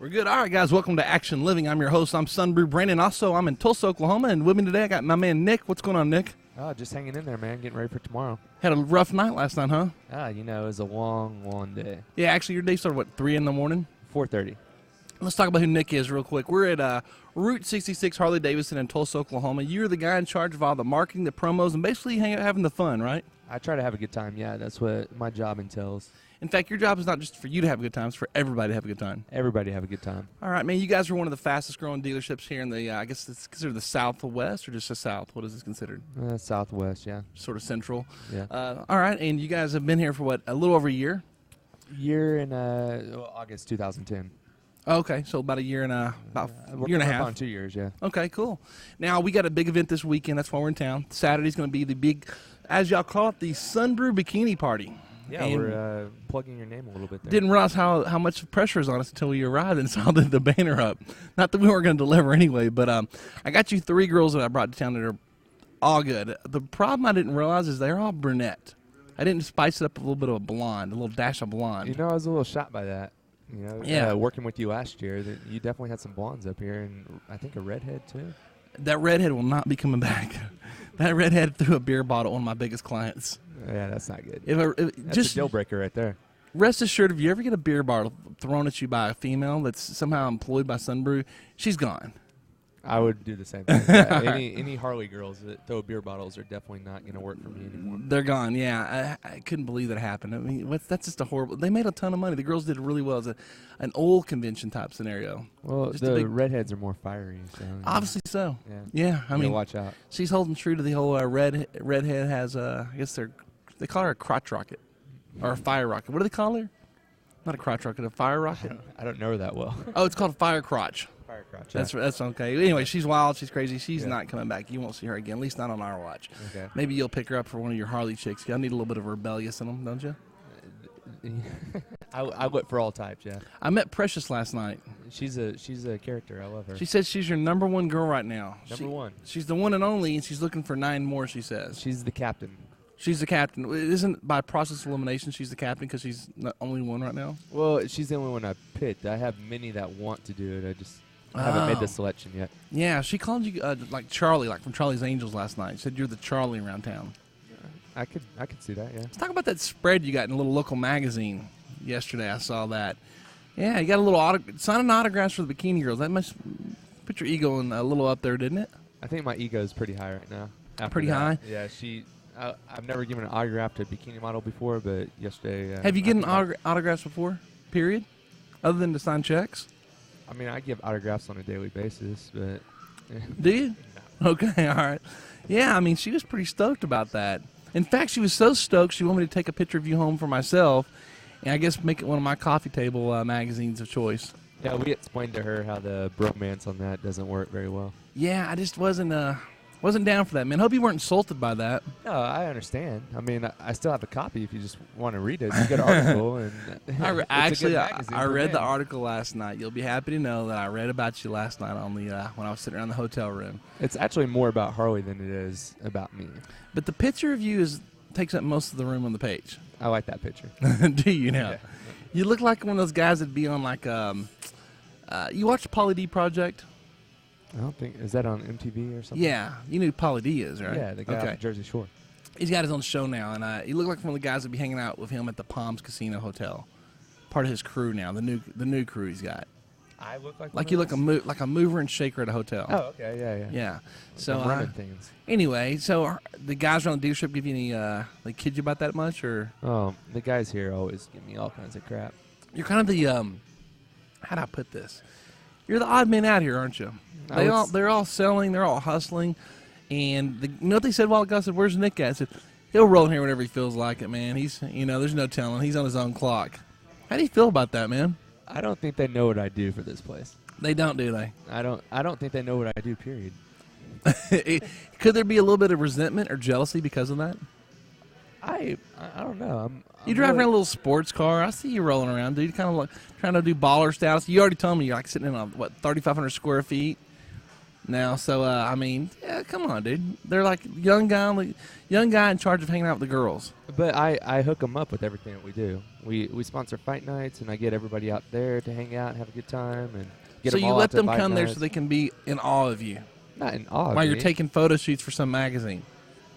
We're good. All right, guys, welcome to Action Living. I'm your host. I'm Sunbrew Brandon. Also, I'm in Tulsa, Oklahoma, and with me today I got my man Nick. What's going on, Nick? Oh, just hanging in there, man. Getting ready for tomorrow. Had a rough night last night, huh? It was a long day. Yeah, actually, your day started, 3 in the morning? 4:30. Let's talk about who Nick is real quick. We're at Route 66 Harley-Davidson in Tulsa, Oklahoma. You're the guy in charge of all the marketing, the promos, and basically having the fun, right? I try to have a good time, yeah. That's what my job entails. In fact, your job is not just for you to have a good time, it's for everybody to have a good time. Everybody have a good time. All right, man, you guys are one of the fastest growing dealerships here in the, I guess it's considered the Southwest or just the South? What is this considered? Southwest, yeah. Sort of central. Yeah. All right, and you guys have been here for a little over a year? Year in August 2010. Okay, so about a year and a half. On 2 years, yeah. Okay, cool. Now, we got a big event this weekend. That's why we're in town. Saturday's going to be the big, as y'all call it, the Sunbrew Bikini Party. Yeah, and we're plugging your name a little bit there. Didn't realize how much pressure is on us until we arrived and saw the banner up. Not that we weren't going to deliver anyway, but I got you 3 girls that I brought to town that are all good. The problem I didn't realize is they're all brunette. I didn't spice it up a little bit of a blonde, a little dash of blonde. I was a little shocked by that. Yeah. Working with you last year, you definitely had some blondes up here, and I think a redhead too. That redhead will not be coming back. That redhead threw a beer bottle on my biggest clients. Yeah, that's not good. That's just a deal breaker right there. Rest assured, if you ever get a beer bottle thrown at you by a female that's somehow employed by Sunbrew, she's gone. I would do the same thing. Yeah, any Harley girls that throw beer bottles are definitely not going to work for me anymore. They're gone, yeah. I couldn't believe that happened. I mean, that's just a horrible... They made a ton of money. The girls did really well. It's an old convention type scenario. Well, just the redheads are more fiery. So, obviously so. Yeah, I mean, watch out. She's holding true to the whole redhead has, I guess they call her a crotch rocket or a fire rocket. What do they call her? Not a crotch rocket, a fire rocket? I don't know her that well. Oh, it's called a fire crotch. Fire crotch. Yeah. That's okay. Anyway, she's wild. She's crazy. She's not coming back. You won't see her again, at least not on our watch. Okay. Maybe you'll pick her up for one of your Harley chicks. Y'all need a little bit of rebellious in them, don't you? I look for all types, yeah. I met Precious last night. She's a character. I love her. She said she's your number one girl right now. Number one. She's the one and only, and she's looking for 9 more, she says. She's the captain. She's the captain. Isn't by process of elimination she's the captain because she's the only one right now? Well, she's the only one I picked. I have many that want to do it. I just haven't made the selection yet. Yeah, she called you like Charlie, like from Charlie's Angels last night. She said you're the Charlie around town. I could see that, yeah. Let's talk about that spread you got in a little local magazine yesterday. I saw that. Yeah, you got a little signing autographs for the Bikini Girls. That must put your ego a little up there, didn't it? I think my ego is pretty high right now. Pretty high? Yeah, I've never given an autograph to a bikini model before, but yesterday... Have you given autographs before, period? Other than to sign checks? I mean, I give autographs on a daily basis, but... Do you? No. Okay, all right. Yeah, I mean, she was pretty stoked about that. In fact, she was so stoked, she wanted me to take a picture of you home for myself, and I guess make it one of my coffee table magazines of choice. Yeah, we explained to her how the bromance on that doesn't work very well. Yeah, I just wasn't down for that, man. Hope you weren't insulted by that. No, I understand. I mean, I still have a copy if you just want to read it. It's a good article. And I read the article last night. You'll be happy to know that I read about you last night on the when I was sitting around the hotel room. It's actually more about Harley than it is about me. But the picture of you takes up most of the room on the page. I like that picture. Do you now? Yeah. You look like one of those guys that'd be on like you watch the Pauly D Project? I don't think... Is that on MTV or something? Yeah. You know who Pauly D is, right? Yeah, the guy off Jersey Shore. He's got his own show now, and you look like one of the guys that'd be hanging out with him at the Palms Casino Hotel. Part of his crew now, the new crew he's got. I look like you look like a mover and shaker at a hotel. Oh, okay, yeah. Yeah. So running things. Anyway, so the guys around the dealership give you any? They kid you about that much, or? Oh, the guys here always give me all kinds of crap. You're kind of the how do I put this? You're the odd man out here, aren't you? They're all selling, they're all hustling, and you know what they said a while ago? I said, "Where's Nick at?" I said, "He'll roll in here whenever he feels like it, man. He's there's no telling. He's on his own clock." How do you feel about that, man? I don't think they know what I do for this place. They don't, do they? I don't think they know what I do. Period. Could there be a little bit of resentment or jealousy because of that? I don't know. You drive around a little sports car. I see you rolling around, dude. Kind of like trying to do baller status. You already told me you're like sitting in 3,500 square feet. now. So I mean, yeah, come on, dude. They're like young guy in charge of hanging out with the girls. But I hook them up with everything that we do. We sponsor fight nights, and I get everybody out there to hang out and have a good time. And get So them you all let out to them fight come there nights. so they can be in awe of you Not in awe. while of you're me. taking photo shoots for some magazine.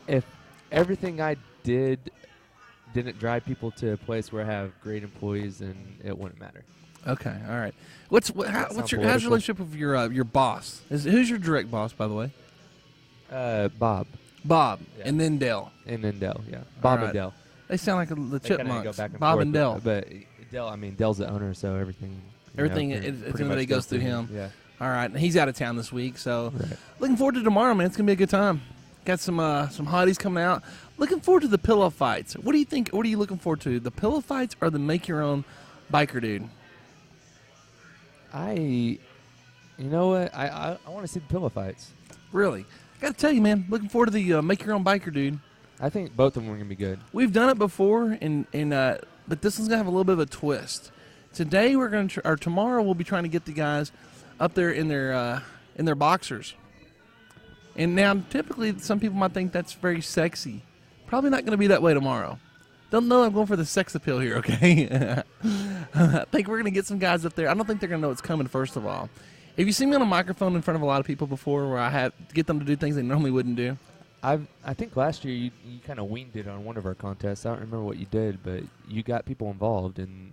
If everything I did didn't drive people to a place where I have great employees, then it wouldn't matter. Okay, all right. How's your relationship with your boss? Who's your direct boss, by the way? Bob. Bob, Yeah. and then Dell. And then Dell, yeah. Bob right. and Dell. They sound like the They kinda chipmunks. go back and Bob forth, and Dell. But Dell, Dell's the owner, so everything. Everything pretty at the end much of the day goes through him. Yeah. All right, and he's out of town this week, so Right. looking forward to tomorrow, man. It's gonna be a good time. Got some hotties coming out. Looking forward to the pillow fights. What do you think? What are you looking forward to? The pillow fights or the make your own biker dude? You know what? I want to see the pillow fights. Really? I got to tell you, man. Looking forward to the make your own biker dude. I think both of them are gonna be good. We've done it before, but this one's gonna have a little bit of a twist. Today we're gonna, or tomorrow we'll be trying to get the guys up there in their boxers. And now, typically, some people might think that's very sexy. Probably not going to be that way tomorrow. Don't know I'm going for the sex appeal here, okay? I think we're going to get some guys up there. I don't think they're going to know what's coming, first of all. Have you seen me on a microphone in front of a lot of people before where I have to get them to do things they normally wouldn't do? I think last year you kind of winged it on one of our contests. I don't remember what you did, but you got people involved, and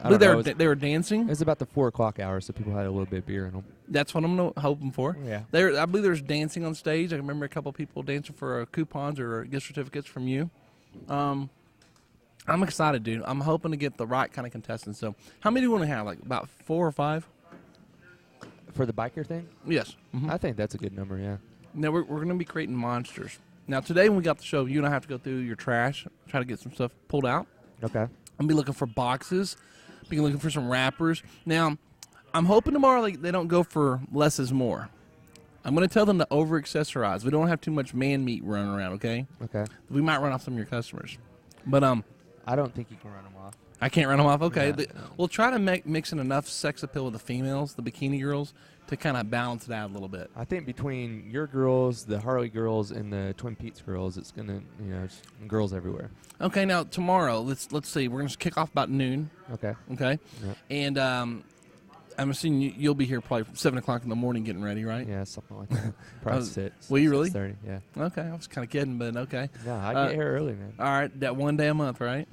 I don't know, they were dancing. it was about the 4 o'clock hour, so people had a little bit of beer in them. That's what I'm hoping for. Yeah. I believe there was dancing on stage. I remember a couple of people dancing for coupons or gift certificates from you. I'm excited, dude. I'm hoping to get the right kind of contestants. So, how many do you want to have? Like about 4 or 5? For the biker thing? Yes. Mm-hmm. I think that's a good number, yeah. Now, we're going to be creating monsters. Now, today when we got the show, you and I have to go through your trash, try to get some stuff pulled out. Okay. I'll be looking for boxes. Be looking for some wrappers. Now, I'm hoping tomorrow they don't go for less is more. I'm going to tell them to over-accessorize. We don't have too much man meat running around, okay? Okay. We might run off some of your customers. But I don't think you can run them off. I can't run them off? Okay. No. We'll try to mix in enough sex appeal with the females, the bikini girls, to kind of balance it out a little bit. I think between your girls, the Harley girls, and the Twin Peaks girls, it's going to, it's girls everywhere. Okay, now tomorrow, let's see. We're going to kick off about noon. Okay. Okay? Yep. And I'm assuming you'll be here probably 7 o'clock in the morning getting ready, right? Yeah, something like that. Probably 6. Will you really? 6:30, yeah. Okay, I was kind of kidding, but okay. No, I get here early, man. All right, that one day a month, right?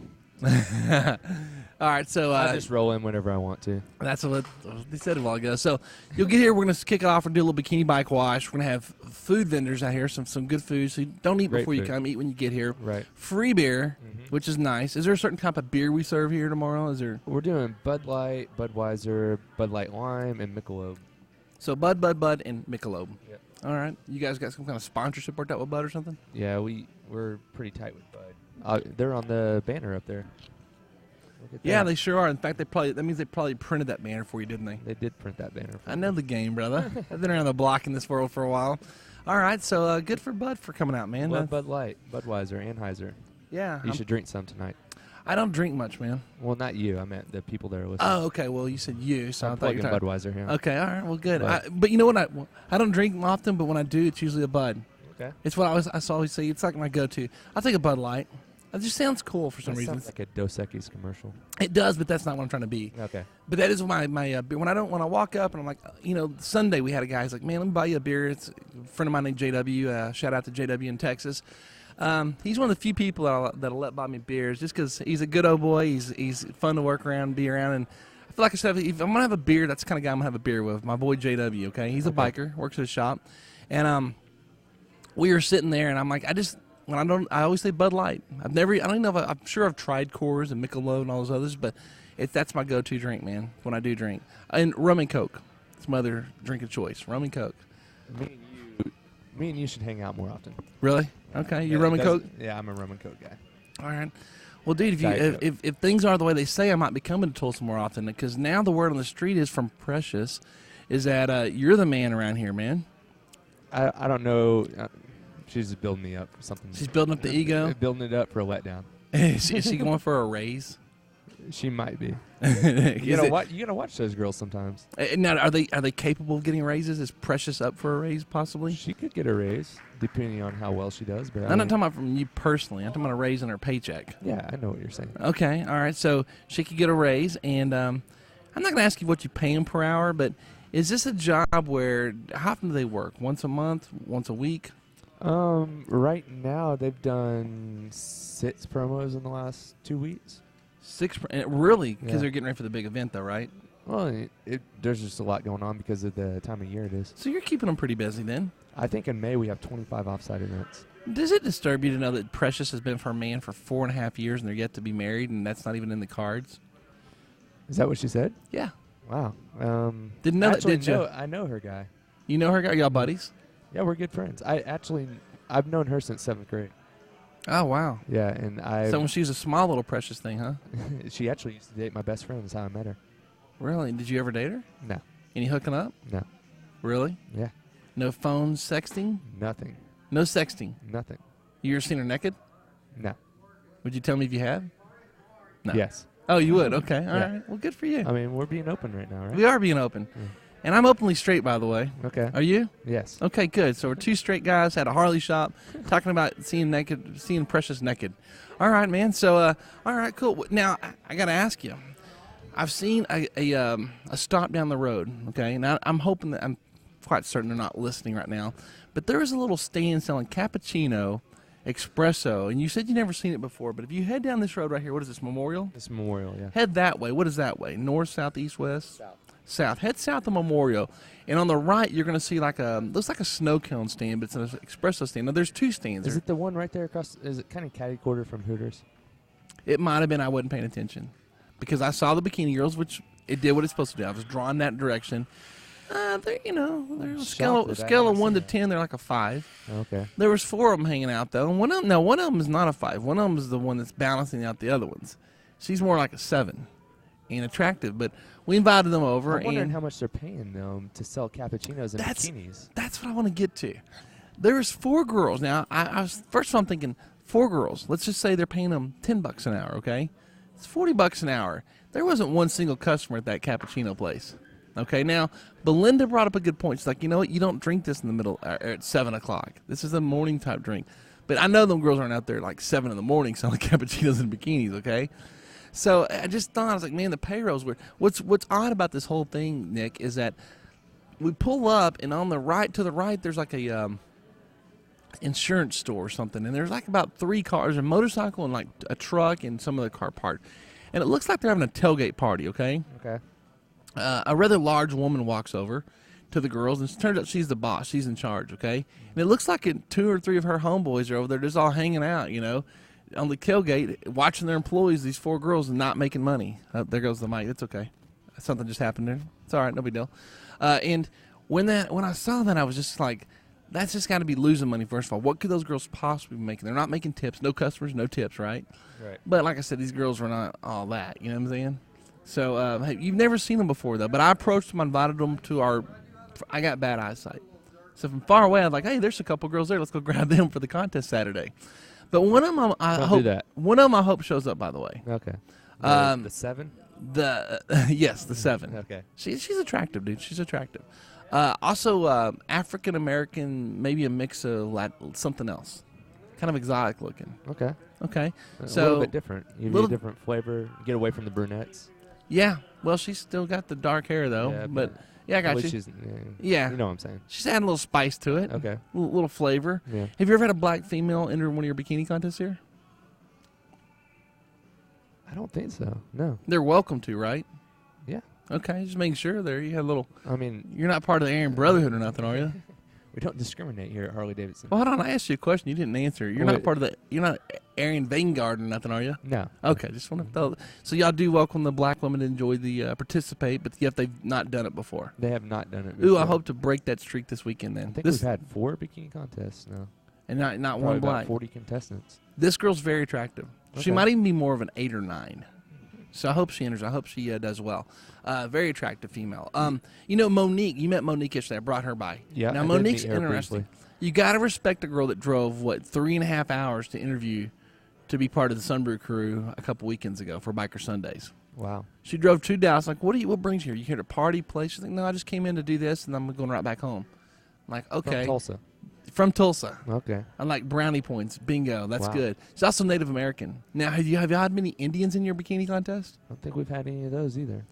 All right, so I just roll in whenever I want to. that's what they said a while ago. So you'll get here. We're going to kick it off and do a little bikini bike wash. We're going to have food vendors out here, some good food. So you don't eat Great before you food. come. Eat when you get here. Right. Free beer, which is nice. Is there a certain type of beer we serve here tomorrow? Is there? We're doing Bud Light, Budweiser, Bud Light Lime, and Michelob. So Bud, and Michelob. Yep. All right. You guys got some kind of sponsorship worked out with Bud or something? Yeah, we're pretty tight with Bud. They're on the banner up there. Look at Yeah, that. they sure are. In fact, that means they probably printed that banner for you, didn't they? They did print that banner. For I me. know the game, brother. I've been around the block in this world for a while. All right, so good for Bud for coming out, man. Bud Light, Budweiser, Anheuser. Yeah. You should drink some tonight. I don't drink much, man. Well, not you. I meant the people that are listening. Oh, okay. Well, you said you, so I'm I thought you plugging were Budweiser here. Okay, all right. Well, good. But- But you know what? I don't drink often, but when I do, it's usually a Bud. Okay. It's what I always say. It's like my go-to. I'll take a Bud Light. It just sounds cool for some That reason. sounds like a Dos Equis commercial. It does, but that's not what I'm trying to be. Okay. But that is my beer. When I walk up and I'm like, Sunday we had a guy who's like, man, let me buy you a beer. It's a friend of mine named JW. Shout out to JW in Texas. He's one of the few people that'll let buy me beers just because he's a good old boy. He's fun to work around, be around, and I feel like I said, if I'm gonna have a beer, that's the kind of guy I'm gonna have a beer with. My boy JW. Okay, he's a biker, works at a shop, and we were sitting there, and I'm like, I always say Bud Light. I don't even know if I'm sure I've tried Coors and Michelob and all those others, but that's my go-to drink, man, when I do drink. And rum and Coke. It's my other drink of choice, rum and Coke. Me and you should hang out more often. Really? Okay, you rum and Coke? Yeah, I'm a rum and Coke guy. All right. Well, dude, Diet if things are the way they say, I might be coming to Tulsa more often because now the word on the street is from Precious is that you're the man around here, man. I don't know. She's just building me up for something. She's building up the ego. Building it up for a letdown. Is she going for a raise? She might be. You gotta watch those girls sometimes. Now, are they capable of getting raises? Is Precious up for a raise possibly? She could get a raise depending on how well she does. But I'm not talking about from you personally. I'm talking about a raise in her paycheck. Yeah, I know what you're saying. Okay, all right. So she could get a raise, and I'm not going to ask you what you pay them per hour, but is this a job where how often do they work? Once a month? Once a week? Right now they've done 6 promos in the last 2 weeks. 6 really? Because Yeah. they're getting ready for the big event, though, right? Well, there's just a lot going on because of the time of year it is. So you're keeping them pretty busy then. I think in May we have 25 offsite events. Does it disturb you to know that Precious has been with her man for 4.5 years and they're yet to be married, and that's not even in the cards? Is that what she said? Yeah. Wow. Didn't know actually, that, did you? no, I know her guy. You know her guy? Y'all buddies? Yeah, we're good friends. I've known her since 7th grade. Oh, wow. Yeah, and So when she was a small little Precious thing, huh? she actually used to date my best friend. Is how I met her. Really? Did you ever date her? No. Any hooking up? No. Really? Yeah. No phone sexting? Nothing. No sexting? Nothing. You ever seen her naked? No. Would you tell me if you had? No. Yes. Oh, you would? Okay. All Yeah. right. Well, good for you. I mean, we're being open right now, right? We are being open. Yeah. And I'm openly straight, by the way. Okay. Are you? Yes. Okay, good. So we're 2 straight guys at a Harley shop talking about seeing Precious naked. All right, man. So, all right, cool. Now, I got to ask you. I've seen a stop down the road, okay? Now, I'm hoping that I'm quite certain they're not listening right now. But there is a little stand selling cappuccino, espresso, and you said you never seen it before. But if you head down this road right here, what is this, Memorial? It's Memorial, yeah. Head that way. What is that way? North, south, east, west? South. South. Head south of Memorial. And on the right, you're going to see looks like a snow cone stand, but it's an espresso stand. Now, there's 2 stands. Is it the one right there across? Is it kind of catty corner from Hooters? It might have been. I wasn't paying attention because I saw the bikini girls, which it did what it's supposed to do. I was drawn that direction. They're a scale of 1 to 10. They're like a 5. Okay. There was 4 of them hanging out though, and one of them is not a 5. One of them is the one that's balancing out the other ones. She's more like a 7, and attractive. But we invited them over. I'm wondering and how much they're paying them to sell cappuccinos and bikinis. That's what I want to get to. There was 4 girls. Now, I was first of all I'm thinking 4 girls. Let's just say they're paying them $10 an hour. Okay, it's $40 an hour. There wasn't one single customer at that cappuccino place. Okay, now Belinda brought up a good point. She's like, you know what? You don't drink this in the middle at 7 o'clock. This is a morning type drink. But I know them girls aren't out there like 7 in the morning selling cappuccinos and bikinis. Okay. So I just thought, I was like, man, the payrolls were. What's odd about this whole thing, Nick, is that we pull up, and on the right, there's like a insurance store or something, and there's like about 3 cars, a motorcycle and like a truck and some of the car parked. And it looks like they're having a tailgate party, okay? Okay. A rather large woman walks over to the girls, and it turns out she's the boss. She's in charge, okay? And it looks like 2 or 3 of her homeboys are over there just all hanging out, on the tailgate, watching their employees, these 4 girls, and not making money. There goes the mic. It's okay. Something just happened there. It's all right. No big deal. And when I saw that, I was just like, that's just got to be losing money, first of all. What could those girls possibly be making? They're not making tips. No customers, no tips, right? Right. But like I said, these girls were not all that. You know what I'm saying? So, hey, you've never seen them before, though. But I approached them, invited them to I got bad eyesight. So from far away, I was like, hey, there's a couple girls there. Let's go grab them for the contest Saturday. But one of them, one of them, I hope shows up. By the way, Okay. The 7? Yes, the 7. Okay. She's attractive, dude. She's attractive. Also, African American, maybe a mix of something else, kind of exotic looking. Okay. Okay, A so little bit different. You need a different flavor. Get away from the brunettes. Yeah. Well, she's still got the dark hair though, Yeah, but yeah, I got you. She's, Yeah. You know what I'm saying. She's adding a little spice to it. Okay. Little flavor. Yeah. Have you ever had a black female enter one of your bikini contests here? I don't think so. No. They're welcome to, right? Yeah. Okay, just making sure there. You had a little. I mean, You're not part of the Aryan Brotherhood or nothing, are you? we don't discriminate here at Harley Davidson. Well, hold on. I asked you a question. You didn't answer. You're not part of the. You're not Aryan Vanguard or nothing, are you? No. Okay, just want to tell. So y'all do welcome the black women to enjoy the participate, but yet they've not done it before. They have not done it before. Ooh, I hope to break that streak this weekend. Then I think we've had 4 bikini contests now. and not Probably one about black. 40 contestants. This girl's very attractive. She Okay. might even be more of an 8 or 9. So I hope she enters. I hope she does well. Very attractive female. Monique. You met Monique yesterday. I brought her by. Yeah. Now I did Monique's meet her interesting. briefly. You got to respect a girl that drove 3.5 hours to interview to be part of the Sunbrew crew a couple weekends ago for Biker Sundays. Wow. She drove to Dallas. Like, what brings you here? You here to party, play? She's like, no, I just came in to do this, and I'm going right back home. I'm like, okay. From Tulsa. Okay. I'm like, brownie points. Bingo. That's Wow. good. She's also Native American. Now, have you had many Indians in your bikini contest? I don't think we've had any of those either.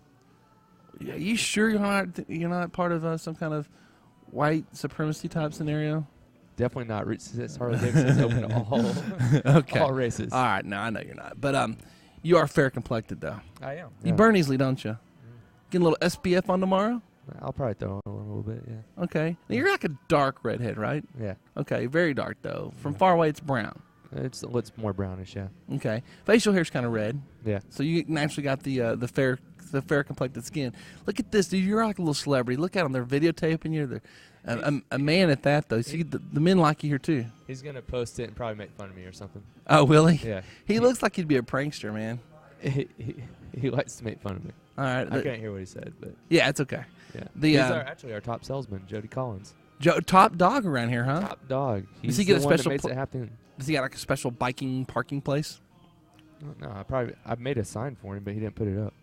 Yeah, you sure you're not part of some kind of white supremacy type scenario? Definitely not. Harley Davidson's open to all, Okay. all races. All right. No, I know you're not. But you are fair complected, though. I am. You burn easily, don't you? Get a little SPF on tomorrow? I'll probably throw on a little bit, yeah. Okay. Now, you're like a dark redhead, right? Yeah. Okay. Very dark, though. From far away, it's brown. It's more brownish, yeah. Okay. Facial hair's kind of red. Yeah. So you naturally got the fair complected skin. Look at this, dude. You're like a little celebrity. Look at them. They're videotaping you. They're a man at that, though. See, the men like you here, too. He's going to post it and probably make fun of me or something. Oh, will he? Yeah. He looks like he'd be a prankster, man. He likes to make fun of me. All right. I couldn't hear what he said, but Yeah, it's okay. yeah. The, He's actually our top salesman, Jody Collins. Top dog around here, huh? Top dog. Does He's he get the a one special that makes it happen. Does he got like a special biking parking place? No, I made a sign for him, but he didn't put it up.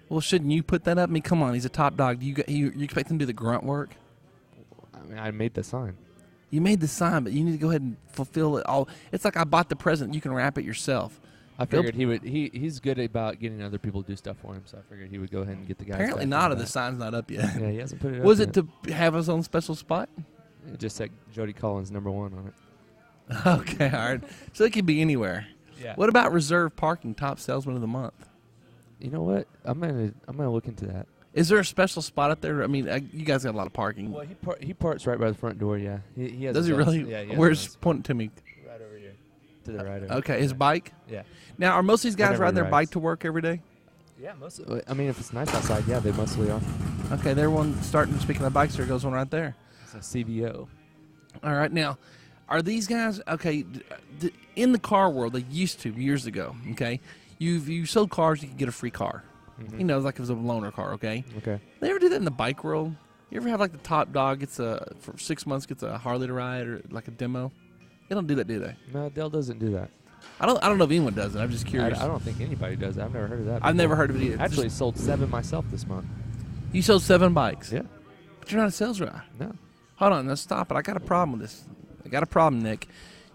Well, shouldn't you put that up? I mean, come on. He's a top dog. You expect him to do the grunt work? I mean, I made the sign. You made the sign, but you need to go ahead and fulfill it all. It's like I bought the present. You can wrap it yourself. I figured he would. He's good about getting other people to do stuff for him, so I figured he would go ahead and get the guys. Apparently not. If the sign's not up yet. Yeah, he hasn't put it up. Was yet. it to have his own special spot? It just said Jody Collins #1 on it. Okay, all right. So it could be anywhere. Yeah. What about reserve parking, top salesman of the month? You know what? I'm gonna look into that. Is there a special spot up there? I mean, you guys got a lot of parking. Well, he parks right by the front door. Yeah. He has. Does he really? Yeah. He Where's point to me? Right over here. To the right. Okay, his bike. Yeah. Now, are most of these guys Whenever riding their he bike rides. to work every day? Yeah, I mean, if it's nice outside, yeah, they mostly are. Okay, there one starting. Speaking of bikes, there goes one right there. It's a CVO. All right, now, are these guys okay? In the car world, they used to years ago. Okay, you sold cars, you could get a free car. Mm-hmm. You know, like it was a loaner car. Okay. Okay. They ever do that in the bike world? You ever have like the top dog gets for 6 months gets a Harley to ride or like a demo? They don't do that, do they? No, Dell doesn't do that. I don't know if anyone does it. I'm just curious. I don't think anybody does that. I've never heard of that. I've never heard of it either. Actually, sold 7 myself this month. You sold 7 bikes. Yeah. But you're not a sales rep. No. Hold on, now stop it. I got a problem with this. I got a problem, Nick.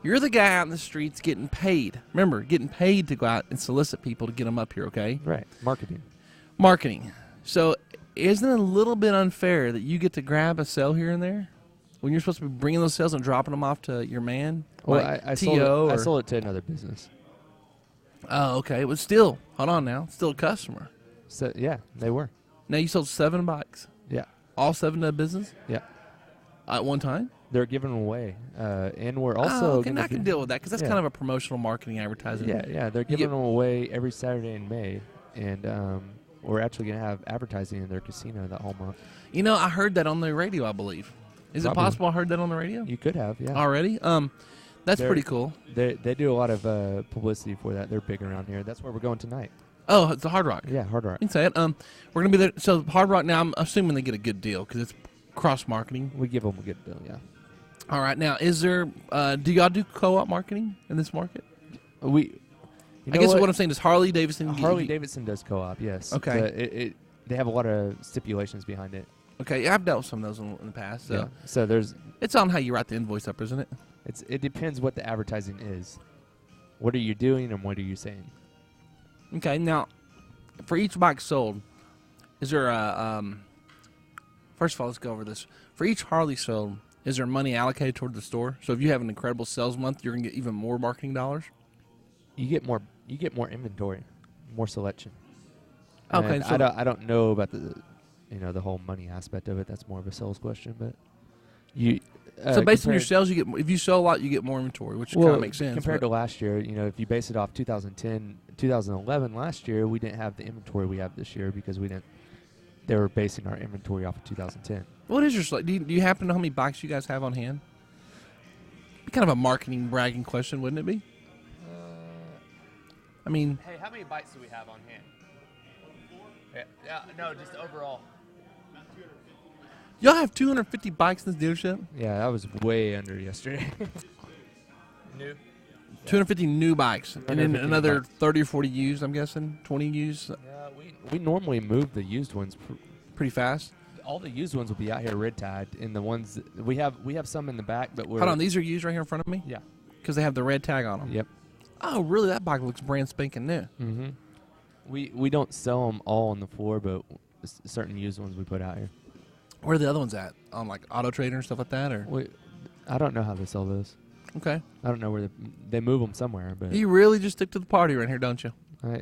You're the guy out in the streets getting paid. Remember, getting paid to go out and solicit people to get them up here, okay? Right. Marketing. Marketing. So isn't it a little bit unfair that you get to grab a sale here and there when you're supposed to be bringing those sales and dropping them off to your man? Well, like I TO sold it to another business. Oh, okay. But still, hold on now. Still a customer. So yeah, they were. Now you sold 7 bikes. Yeah. All 7 to a business? Yeah. At one time? They're giving them away, and we're also. Okay, now I can deal with that because that's Yeah. kind of a promotional marketing advertising. Yeah. They're giving them away every Saturday in May, and we're actually gonna have advertising in their casino that whole month. You know, I heard that on the radio, I believe. Is it Probably. possible I heard that on the radio? You could have, yeah. Already? That's They're- pretty cool. They do a lot of publicity for that. They're big around here. That's where we're going tonight. Oh, it's the Hard Rock. Yeah, Hard Rock. You can say it. We're going to be there. So Hard Rock, now I'm assuming they get a good deal because it's cross-marketing. We give them a good deal, yeah. All right. Now, is there, do y'all do co-op marketing in this market? I guess what I'm saying is Harley Davidson. Harley Davidson does co-op, yes. Okay. They have a lot of stipulations behind it. Okay, I've dealt with some of those in the past. So Yeah. So there's it's on how you write the invoice up, isn't it? it depends what the advertising is. What are you doing and what are you saying? Okay. Now, for each bike sold, is there a first of all, let's go over this. For each Harley sold, is there money allocated toward the store? So if you have an incredible sales month, you're going to get even more marketing dollars? You get more inventory, more selection. Okay, And so I don't know about the whole money aspect of it. That's more of a sales question, but you so based on your sales, you get if you sell a lot, you get more inventory, which kind of makes sense. Compared to last year, if you base it off 2010, 2011, last year we didn't have the inventory we have this year because we didn't. They were basing our inventory off of 2010. What is your do you happen to know how many bikes you guys have on hand? Be kind of a marketing bragging question, wouldn't it be? I mean, Hey, how many bikes do we have on hand? Yeah, no, just overall. y'all have 250 bikes in this dealership. Yeah, that was way under yesterday. New. 250 new bikes, and then 250 another bikes. 30 or 40 used. I'm guessing 20 used, Yeah, we normally move the used ones. pretty fast. All the used ones will be out here red tagged, and the ones we have some in the back, but we're Hold on, these are used right here in front of me. yeah. Because they have the red tag on them. Yep. Oh, really? That bike looks brand spanking new. Mm-hmm. We don't sell them all on the floor, but certain used ones we put out here. Where are the other ones at? On like Auto Trader and stuff like that, or I don't know how they sell those. okay? I don't know where they move them somewhere, but You really just stick to the party right here, don't you? I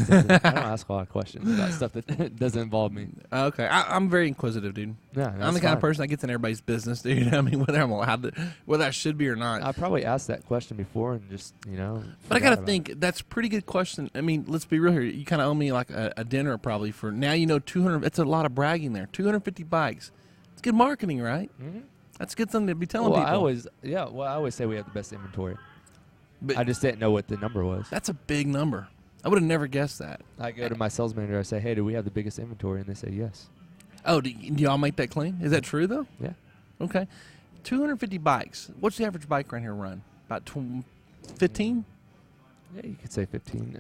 don't ask a lot of questions about stuff that doesn't involve me. Okay, I'm very inquisitive, dude. Yeah, I'm the kind of person that gets in everybody's business, dude. I mean, whether I'm allowed to, whether I should be or not. I probably asked that question before and just But I gotta think that's a pretty good question. I mean, let's be real here. You kind of owe me like a dinner probably for now. 200. It's a lot of bragging there. 250 bikes. It's good marketing, right? Mm-hmm. That's good something to be telling Well, people. I always say we have the best inventory. But I just didn't know what the number was. that's a big number. I would have never guessed that. I go to my sales manager. I say, "Hey, do we have the biggest inventory?" And they say, "Yes." Oh, do y'all make that claim? Is that true though? Yeah. Okay. 250 bikes. What's the average bike around here run? About 15? Yeah, you could say 15.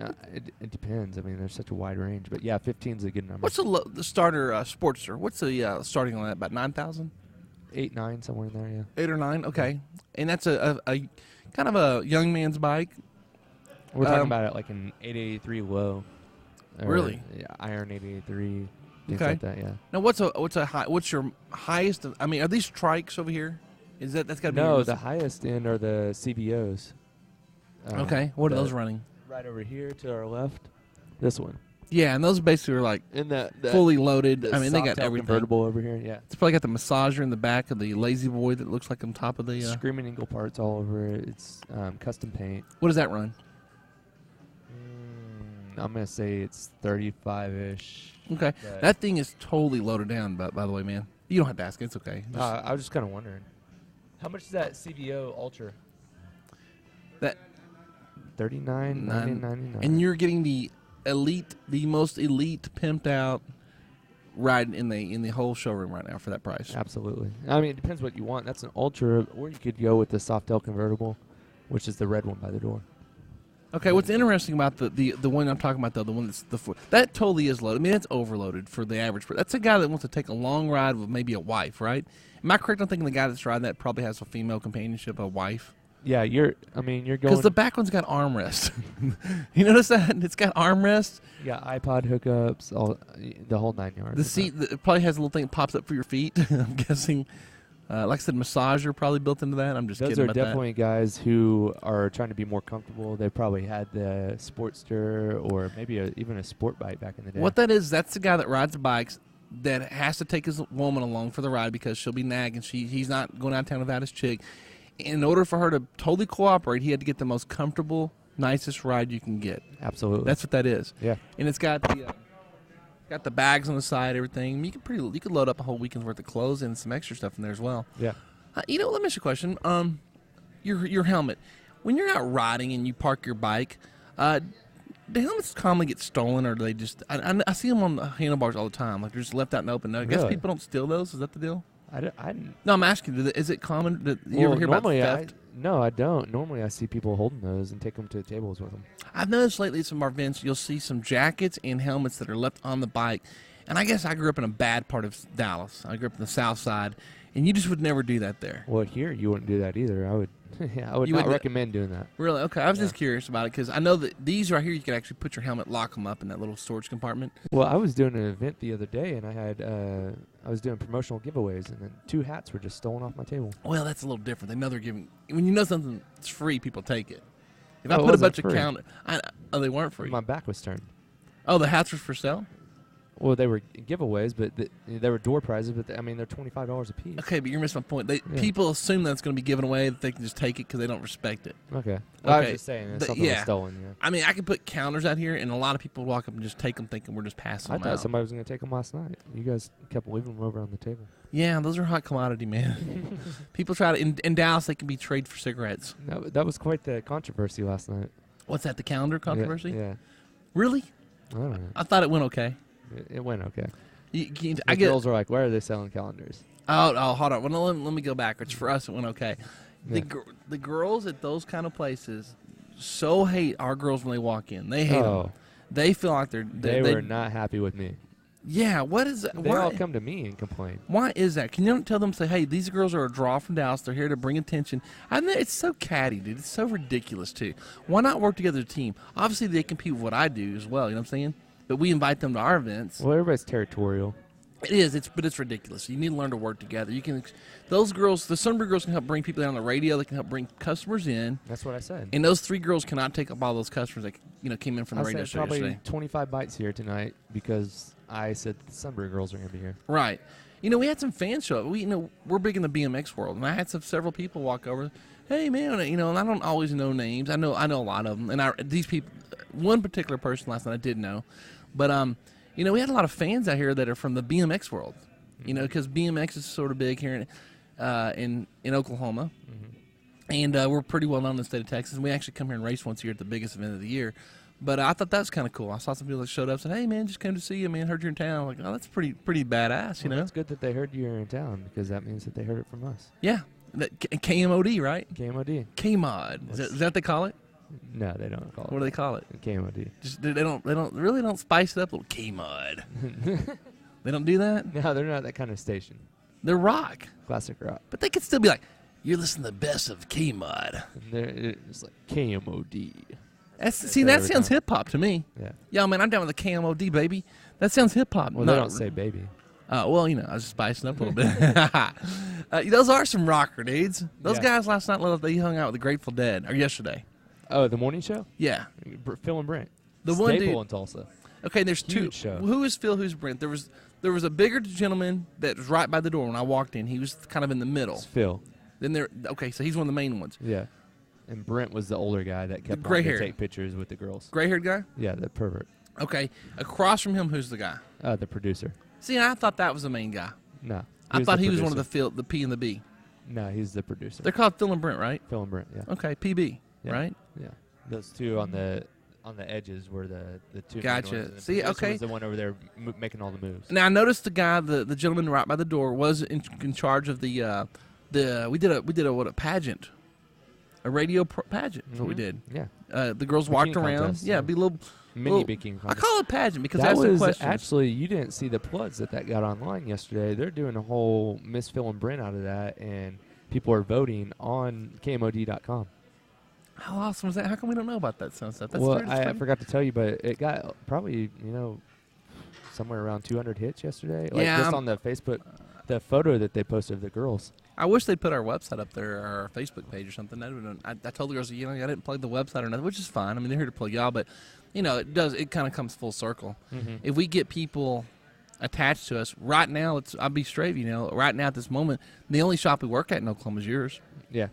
It depends. I mean, there's such a wide range, but yeah, 15 is a good number. What's the starter Sportster? What's the starting on that? About 9,000? 8, 9, somewhere in there. Yeah. 8 or 9? Okay. And that's a kind of a young man's bike. We're talking about it like an 883 low. Or, Really? Yeah, iron 883. Things Okay. like that. Yeah. Now what's your highest? I mean, are these trikes over here? That's got to be No, your- the highest end are the CVOs. Okay. What are those running? Right over here to our left. This one. Yeah, and those basically are like And the fully loaded. the I mean, they got Softail everything. convertible over here. Yeah. It's probably got the massager in the back of the Lazy Boy that looks like on top of the. Screaming Eagle parts all over it. It's custom paint. What does that run? I'm gonna say it's 35-ish. Okay, But- that thing is totally loaded down. By the way, man, you don't have to ask. It's okay. Just- I was just kind of wondering, how much is that CVO Ultra? That 39, 99. and you're getting the most elite, pimped out ride in the whole showroom right now for that price. Absolutely. I mean, it depends what you want. That's an Ultra, or you could go with the Softail convertible, which is the red one by the door. Okay, what's interesting about the one I'm talking about though, the one that's that totally is loaded. I mean, it's overloaded for the average. That's a guy that wants to take a long ride with maybe a wife, right? Am I correct on thinking the guy that's riding that probably has a female companionship, a wife? Yeah, you're going. Because the back one's got armrest. You notice that it's got armrest. Yeah, iPod hookups, the whole 9 yards. The seat it probably has a little thing that pops up for your feet. I'm guessing. Like I said, massager probably built into that. I'm just Those kidding are about definitely guys who are trying to be more comfortable. They probably had the Sportster or maybe even a sport bike back in the that. day. What that is, that's the guy that rides bikes that has to take his woman along for the ride because she'll be nagging. He's not going out of town without his chick. In order for her to totally cooperate, he had to get the most comfortable, nicest ride you can get. Absolutely. That's what that is. Yeah. And it's got the bags on the side, everything. You could load up a whole weekend's worth of clothes and some extra stuff in there as well. Yeah. Let me ask you a question. Your helmet. When you're out riding and you park your bike, do helmets commonly get stolen, or do they just? I see them on the handlebars all the time. Like they're just left out in the open. I guess Really? people don't steal those. Is that the deal? I didn't. No, I'm asking. Is it common that you ever hear about normally theft? No, I don't. Normally, I see people holding those and take them to the tables with them. I've noticed lately at some of our events, you'll see some jackets and helmets that are left on the bike. And I guess I grew up in a bad part of Dallas. I grew up in the South Side, and you just would never do that there. Well, here you wouldn't do that either. I would. Yeah, I would You not would- recommend doing that. Really? Okay. I was just curious about it because I know that these right here, you could actually put your helmet, lock them up in that little storage compartment. Well, I was doing an event the other day, and I was doing promotional giveaways, and then 2 hats were just stolen off my table. Well, that's a little different. They know they're giving. When you know something's free, people take it. If Oh, I it put a wasn't bunch of free. count, oh, they weren't free. My back was turned. Oh, the hats were for sale. Well, they were giveaways, but they were door prizes. But they're $25 a piece. Okay, but you're missing my point. Yeah. People assume that it's going to be given away, that they can just take it because they don't respect it. Okay. Well, I was Okay. just saying, But something was yeah. stolen. Yeah. I mean, I can put counters out here, and a lot of people walk up and just take them thinking we're just passing I them thought out. somebody was going to take them last night. You guys kept leaving them over on the table. Yeah, those are hot commodity, man. People try to in Dallas, they can be traded for cigarettes. That was quite the controversy last night. What's that? The calendar controversy? Yeah. Really? I don't know. I thought it went okay. It went okay. I The get. girls were like, "Why are they selling calendars?" Oh, hold on. Well, let me go backwards. For us, it went okay. The girls at those kind of places so hate our girls when they walk in. They hate them. They feel like they were not happy with me. Yeah, what is that? They all come to me and complain. Why is that? Can you not tell them, say, hey, these girls are a draw from Dallas. They're here to bring attention. I mean, it's so catty, dude. It's so ridiculous, too. Why not work together as a team? Obviously, they compete with what I do as well, you know what I'm saying? But we invite them to our events. Well, everybody's territorial. It is, but it's ridiculous. You need to learn to work together. Those girls, the Sunbury girls can help bring people down on the radio. They can help bring customers in. That's what I said. And those 3 girls cannot take up all those customers that came in from the radio show probably yesterday. 25 bites here tonight because I said the Sunbury girls are going to be here. Right. We had some fans show up. We're big in the BMX world, and I had several people walk over. Hey, man, and I don't always know names. I know a lot of them, and these people, one particular person last night I did know, but we had a lot of fans out here that are from the BMX world. Because BMX is sort of big here in Oklahoma, and we're pretty well known in the state of Texas. And we actually come here and race once a year at the biggest event of the year. But I thought that was kind of cool. I saw some people that showed up and said, hey, man, just came to see you, man. Heard you're in town. I'm like, oh, that's pretty badass, Well, it's good that they heard you were in town because that means that they heard it from us. Yeah. KMOD, right? KMOD. KMOD. Is that what they call it? No, they don't call it. What do they call it? KMOD. Just they don't spice it up a little KMOD. They don't do that? No, they're not that kind of station. They're rock. Classic rock. But they could still be like, you're listening to the best of KMOD. It's like KMOD. That sounds hip hop to me. Yeah. Yeah, man, I'm down with the KMOD, baby. That sounds hip hop. Well, they don't say baby. Well, I was spicing up a little bit. Those are some rocker dudes. Those guys last night, they hung out with the Grateful Dead, or yesterday. Oh, the morning show? Yeah. Phil and Brent. The Staple one dude in Tulsa. Okay, there's Huge two. Show. Who is Phil? Who's Brent? There was a bigger gentleman that was right by the door when I walked in. He was kind of in the middle. It's Phil. Then so he's one of the main ones. Yeah. And Brent was the older guy that kept gray on to hair. take pictures with the girls. Gray-haired guy? Yeah, the pervert. Okay. Across from him, who's the guy? The producer. See, I thought that was the main guy. No. I thought he was one of the P and the B. No, he's the producer. They're called Phil and Brent, right? Phil and Brent, yeah. Okay, PB, Yeah. right? Yeah. Those two on the edges were the two. Gotcha. main ones, and the See, producer okay. was the one over there making all the moves. Now I noticed the guy, the gentleman right by the door, was in charge of we did a pageant, a radio pageant. That's what we did. Yeah. The girls walked around. contest, Yeah, yeah. be a little Mini bikini I contest. call it pageant because That that's the was question. actually, you didn't see the plugs that got online yesterday. They're doing a whole Miss Phil and Brent out of that, and people are voting on KMOD.com. How awesome is that? How come we don't know about that stuff? That's Well, very I fun. forgot to tell you, but it got probably, somewhere around 200 hits yesterday. Like Yeah, just on the Facebook, the photo that they posted of the girls. I wish they'd put our website up there or our Facebook page or something. I told the girls, I didn't plug the website or nothing, which is fine. I mean, they're here to plug y'all, but it kind of comes full circle. Mm-hmm. If we get people attached to us right now, I'll be straight. Right now at this moment, the only shop we work at in Oklahoma is yours. Yeah.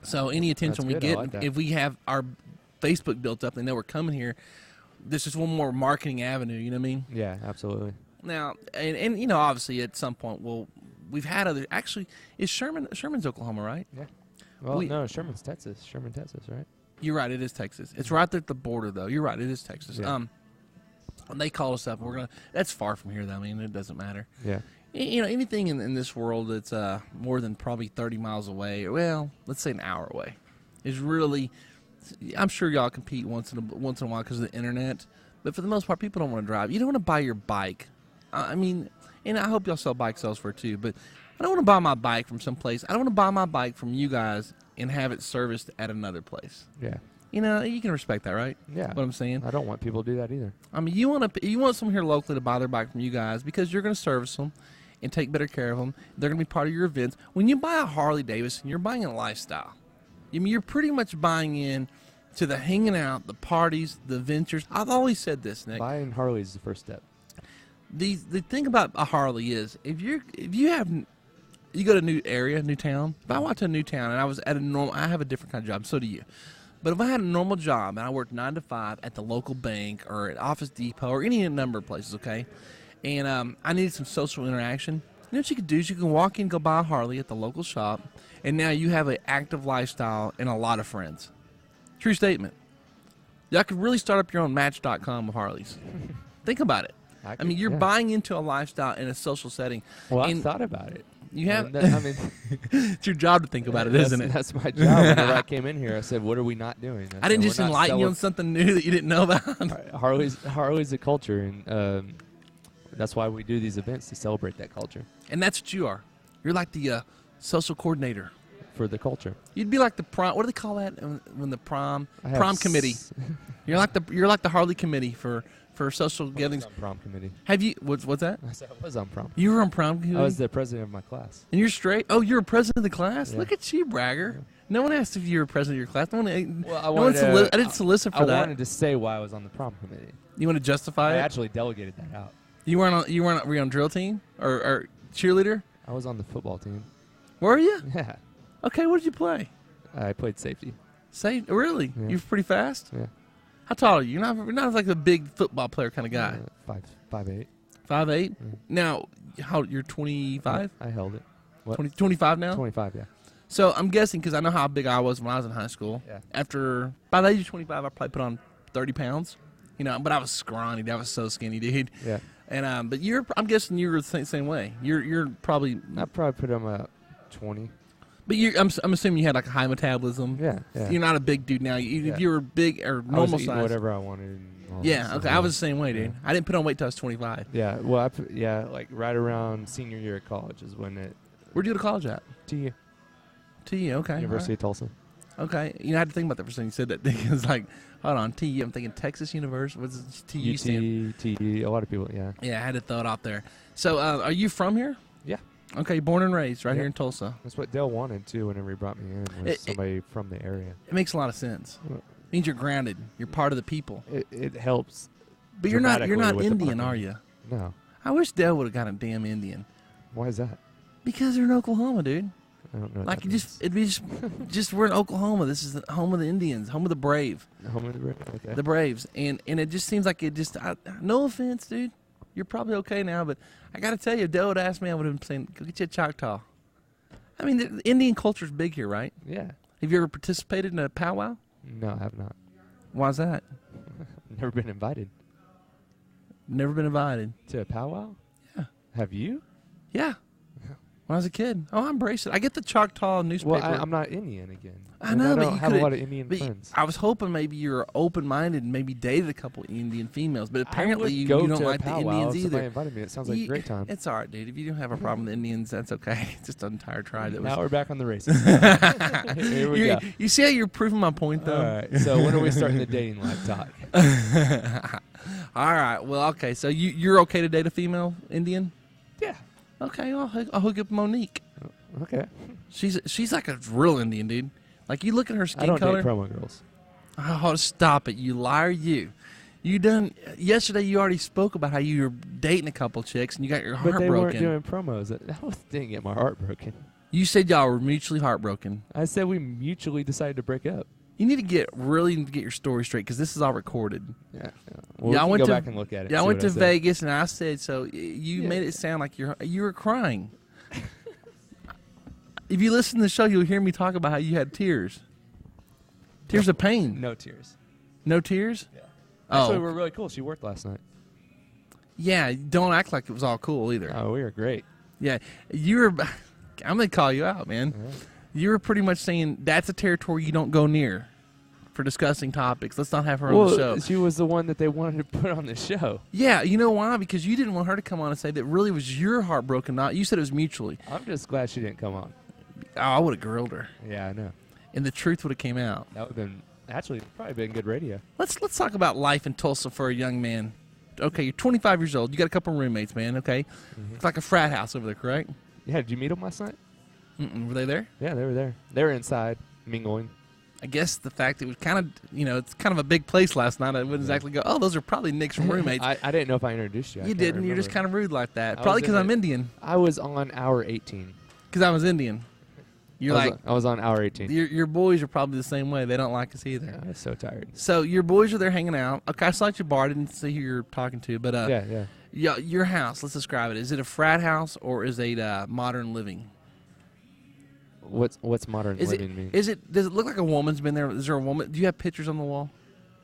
So any attention That's we good. I get, like that. if we have our Facebook built up, they know we're coming here. This is one more marketing avenue. You know what I mean? Yeah, absolutely. Now, and obviously at some point we've had other. Actually, is Sherman's Oklahoma, right? Yeah. Well, no, Sherman, Texas, right? You're right. It is Texas. It's right there at the border, though. You're right. It is Texas. Yeah. And they called us up. That's far from here, though. I mean, it doesn't matter. Yeah. Anything in this world that's more than probably 30 miles away, well, let's say an hour away, is really. I'm sure y'all compete once in a while because of the internet, but for the most part, people don't want to drive. You don't want to buy your bike. I mean, and I hope y'all sell bike elsewhere too, but I don't want to buy my bike from someplace. I don't want to buy my bike from you guys and have it serviced at another place. Yeah. You can respect that, right? Yeah. What I'm saying. I don't want people to do that either. I mean, you want someone here locally to buy their bike from you guys because you're going to service them and take better care of them. They're going to be part of your events. When you buy a Harley Davidson, you're buying a lifestyle. I mean, you're pretty much buying in to the hanging out, the parties, the ventures. I've always said this, Nick. Buying Harley is the first step. The thing about a Harley is if you go to a new area, new town. If I went to a new town and I was at I have a different kind of job. So do you. But if I had a normal job and I worked 9 to 5 at the local bank or at Office Depot or any number of places, okay, and I needed some social interaction, you know what you could do is you can walk in, go buy a Harley at the local shop, and now you have an active lifestyle and a lot of friends. True statement. Y'all could really start up your own Match.com of Harleys. Think about it. I mean, you're buying into a lifestyle in a social setting. Well, and I've thought about it. You have. I mean, It's your job to think about it, isn't it? That's my job. Whenever I came in here, I said, "What are we not doing?" I didn't just enlighten you on something new that you didn't know about. Harley's a culture, and that's why we do these events, to celebrate that culture. And that's what you are. You're like the social coordinator for the culture. You'd be like the prom. What do they call that when the prom committee? You're like the Harley committee for social gatherings. I was on prom committee. Have you? What's that? I said I was on prom. You were on prom committee. I was the president of my class. And you're straight. Oh, you're a president of the class. Yeah. Look at you, bragger. Yeah. No one asked if you were a president of your class. I didn't solicit for that. I wanted to say why I was on the prom committee. You want to justify it? I actually delegated that out. Were you on drill team or cheerleader? I was on the football team. Were you? Yeah. Okay, what did you play? I played safety. Really? Yeah. You're pretty fast? Yeah. How tall are you? You're not like a big football player kind of guy. 5'8". 5'8"? Yeah. Now, you're 25? I held it. What? 25 now? 25, yeah. So I'm guessing, because I know how big I was when I was in high school. Yeah. By the age of 25, I probably put on 30 pounds. But I was scrawny. I was so skinny, dude. Yeah. And but I'm guessing you were the same way. You're probably. I probably put on about 20. But I'm assuming you had like a high metabolism. Yeah. You're not a big dude now. If you were big or normal size, whatever I wanted. Yeah. Okay. I was the same way, dude. Yeah. I didn't put on weight till I was 25. Yeah. Well, like right around senior year at college is when it. Where'd you go to college at? TU. TU. Okay. University of Tulsa. Okay. I had to think about that for a second. You said that. It was like, hold on, TU. I'm thinking Texas University. What's TU stand? TU. A lot of people. Yeah. Yeah. I had to throw it out there. So, are you from here? Yeah. Okay, born and raised right here in Tulsa. That's what Dale wanted, too, whenever he brought me in, was somebody from the area. It makes a lot of sense. It means you're grounded. You're part of the people. It helps. But you're not Indian, are you? No. I wish Dale would have got a damn Indian. Why is that? Because they're in Oklahoma, dude. I don't know what like, it'd be just we're in Oklahoma. This is the home of the Indians, home of the brave. Home of the brave, okay. The Braves. And it just seems like no offense, dude. You're probably okay now, but I got to tell you, if Dale would ask me, I would have been saying, go get you a Choctaw. I mean, the Indian culture's big here, right? Yeah. Have you ever participated in a powwow? No, I have not. Why's that? Never been invited. Never been invited. To a powwow? Yeah. Have you? Yeah. When I was a kid. Oh, I embrace it. I get the Choctaw newspaper. Well, I'm not Indian again. I know, I but don't you have a lot of Indian friends. I was hoping maybe you were open-minded and maybe dated a couple Indian females, but apparently you don't like the Indians either. Somebody invited me. It sounds like a great time. It's all right, dude. If you don't have a problem with Indians, that's okay. It's just an entire tribe. Now we're back on the races. Here we go. You see how you're proving my point, though? All right. So when are we starting the dating life talk? All right. Well, okay. So you're okay to date a female Indian? Yeah. Okay. I'll hook up Monique. Okay. She's like a real Indian, dude. Like, you look at her skin color. I don't date promo girls. Oh, stop it, you liar, you. Yesterday you already spoke about how you were dating a couple chicks and you got your heart broken. But they weren't doing promos. That didn't get my heart broken. You said y'all were mutually heartbroken. I said we mutually decided to break up. You need to get your story straight, because this is all recorded. Yeah. Well, I went to go back and look at it. Yeah, I went to Vegas and I said, so you made it sound like you were crying. If you listen to the show, you'll hear me talk about how you had tears. Tears of pain. No tears. No tears? Yeah. Oh. Actually, we're really cool. She worked last night. Yeah, don't act like it was all cool either. Oh, we were great. Yeah, I'm going to call you out, man. Yeah. You were pretty much saying that's a territory you don't go near for discussing topics. Let's not have her on the show. She was the one that they wanted to put on the show. Yeah, you know why? Because you didn't want her to come on and say that really was your heart broken. Not you said it was mutually. I'm just glad she didn't come on. Oh, I would have grilled her. Yeah, I know. And the truth would have came out. That would have been probably been good radio. Let's talk about life in Tulsa for a young man. Okay, you're 25 years old. You got a couple roommates, man. Okay, It's like a frat house over there, correct? Yeah. Did you meet them last night? Were they there? Yeah, they were there. They were inside mingling. I guess the fact it was kind of, it's kind of a big place last night. I wouldn't exactly go, oh, those are probably Nick's roommates. I didn't know if I introduced you. You didn't. You're just kind of rude like that. Probably because I'm Indian. I was on hour 18. Because I was Indian. I was on hour 18. Your boys are probably the same way. They don't like us either. Yeah, I was so tired. So your boys are there hanging out. Okay, I saw at your bar. I didn't see who you're talking to, but yeah. Your house. Let's describe it. Is it a frat house or is it modern living? What's modern living mean? Does it look like a woman's been there? Is there a woman? Do you have pictures on the wall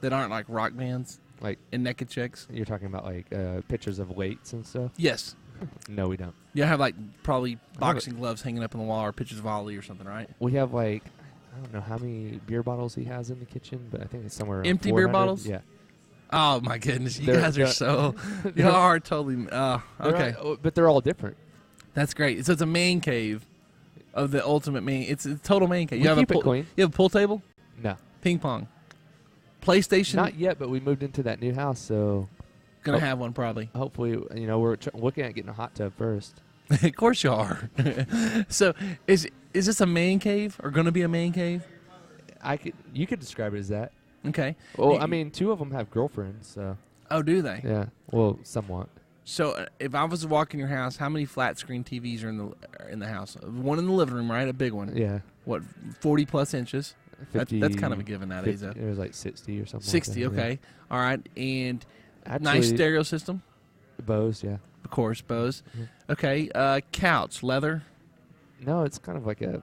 that aren't like rock bands, like and naked chicks? You're talking about like pictures of weights and stuff. Yes. No, we don't. You have like probably boxing gloves hanging up on the wall or pitcher's volley or something, right? We have like, I don't know how many beer bottles he has in the kitchen, but I think it's somewhere around Empty 400. beer bottles? Yeah. Oh my goodness, you They're- guys are they're- so. You are totally. Okay, But they're all different. that's great. So it's a man cave of the ultimate man. It's a total man cave. We You have keep a it pool, clean. You have a pool table, No. ping pong, PlayStation. Not yet, but we moved into that new house, so Gonna have one probably. hopefully, we're looking at getting a hot tub first. Of course you are. So is this a man cave or going to be a man cave? You could describe it as that. Okay. Well, I mean, 2 of them have girlfriends, so Oh, do they? yeah. Well, somewhat. So if I was to walk in your house, how many flat screen TVs are in the house? One in the living room, right? A big one. Yeah. What, 40 plus inches? 50, That's kind of a given nowadays. 50, it was like 60 or something. 60. like that, Okay. All right. And yeah. nice Actually, stereo system. Bose, yeah. Of course, Bose. Mhm. Okay. Couch, leather, No, it's kind of like a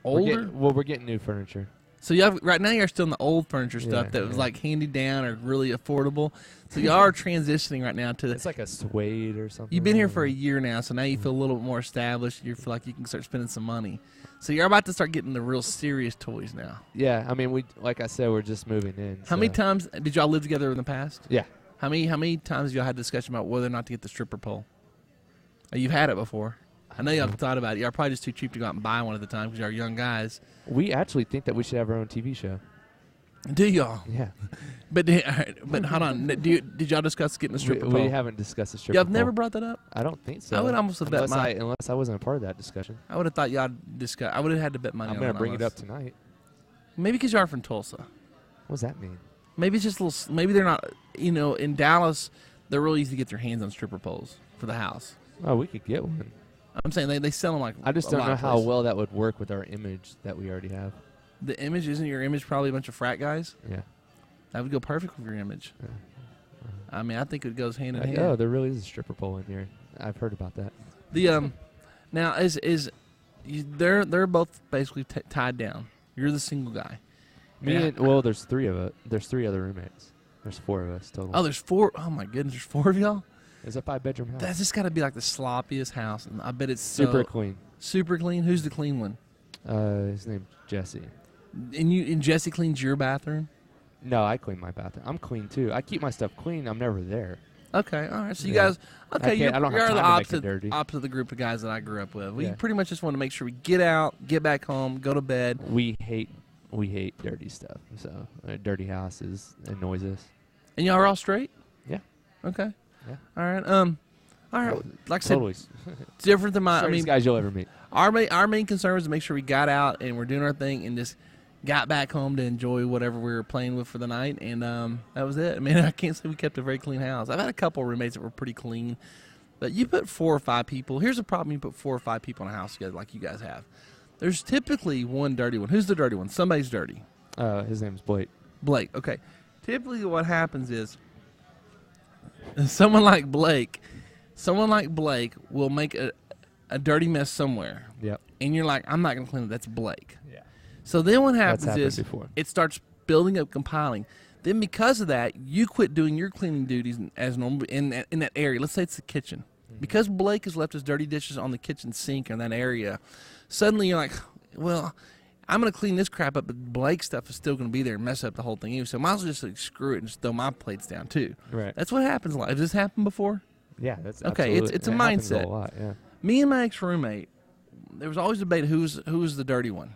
older. we're getting new furniture. So you have right now you're still in the old furniture stuff Yeah, that was yeah. like handed down or really affordable. So you are transitioning right now to the. It's like a suede or something. You've been here for a year now, so now you feel a little bit more established. You feel like you can start spending some money. So you're about to start getting the real serious toys now. Yeah, I mean, like I said, we're just moving in. How many so- times did y'all live together in the past? Yeah. How many times have y'all had discussion about whether or not to get the stripper pole? You've had it before. I know y'all have thought about it. Y'all probably just too cheap to go out and buy one at the time because y'all are young guys. We actually think that we should have our own TV show. Do y'all? Yeah. But hold on. Did y'all discuss getting the stripper pole? We haven't discussed the stripper Y'all have pole. never brought that up? I don't think so. I would almost have bet unless I wasn't a part of that discussion. I would have thought y'all discuss. I would have had to bet money I'm on going it. to bring it up almost. tonight. Maybe because you are from Tulsa. What does that mean? Maybe it's just a little. Maybe they're not. In Dallas, they're really easy to get their hands on stripper poles for the house. Oh, we could get one. I'm saying they sell them like. I just a don't lot know of how places. well that would work with our image that we already have. The image isn't your image probably a bunch of frat guys. Yeah. That would go perfect with your image. Yeah. I mean, I think it goes hand in Like, hand. oh, there really is a stripper pole in here. I've heard about that. The now they're both basically tied down. You're the single guy. There's 3 of us. There's 3 other roommates. There's 4 of us total. Oh, there's 4. Oh my goodness, there's 4 of y'all. It's a 5-bedroom house. That's just got to be like the sloppiest house, and I bet it's super so clean. super clean. Who's the clean one? His name's Jesse. And Jesse cleans your bathroom. No, I clean my bathroom. I'm clean too. I keep my stuff clean. I'm never there. Okay, all right. So you Yeah. guys, okay, you're I don't have the time to make it opposite dirty. of the group of guys that I grew up with. We Yeah. pretty much just want to make sure we get out, get back home, go to bed. We hate dirty stuff. So dirty houses annoys us. And y'all are all straight? Yeah. Okay. Yeah. All right. All right. Like I said, Totally. it's different than my. I mean, guys you'll ever meet. our main concern was to make sure we got out and we're doing our thing and just got back home to enjoy whatever we were playing with for the night, and that was it. I mean, I can't say we kept a very clean house. I've had a couple of roommates that were pretty clean, but you put 4 or 5 people. Here's the problem: you put 4 or 5 people in a house together like you guys have. There's typically one dirty one. Who's the dirty one? Somebody's dirty. His name's Blake. Blake. Okay. Typically, what happens is someone like Blake will make a dirty mess somewhere, Yep. and you're like, I'm not going to clean it. That's Blake. Yeah. So then what That's happens happened is before. it starts building up, compiling. Then because of that, you quit doing your cleaning duties as normal in that area. Let's say it's the kitchen. Mm-hmm. Because Blake has left his dirty dishes on the kitchen sink in that area, suddenly you're like, well, I'm going to clean this crap up, but Blake's stuff is still going to be there and mess up the whole thing anyway. So I might as well just screw it and just throw my plates down too. Right. That's what happens a lot. Has this happened before? Yeah. That's Okay, absolutely- it's a it happens mindset. A lot. Yeah. Me and my ex-roommate, there was always a debate who's the dirty one.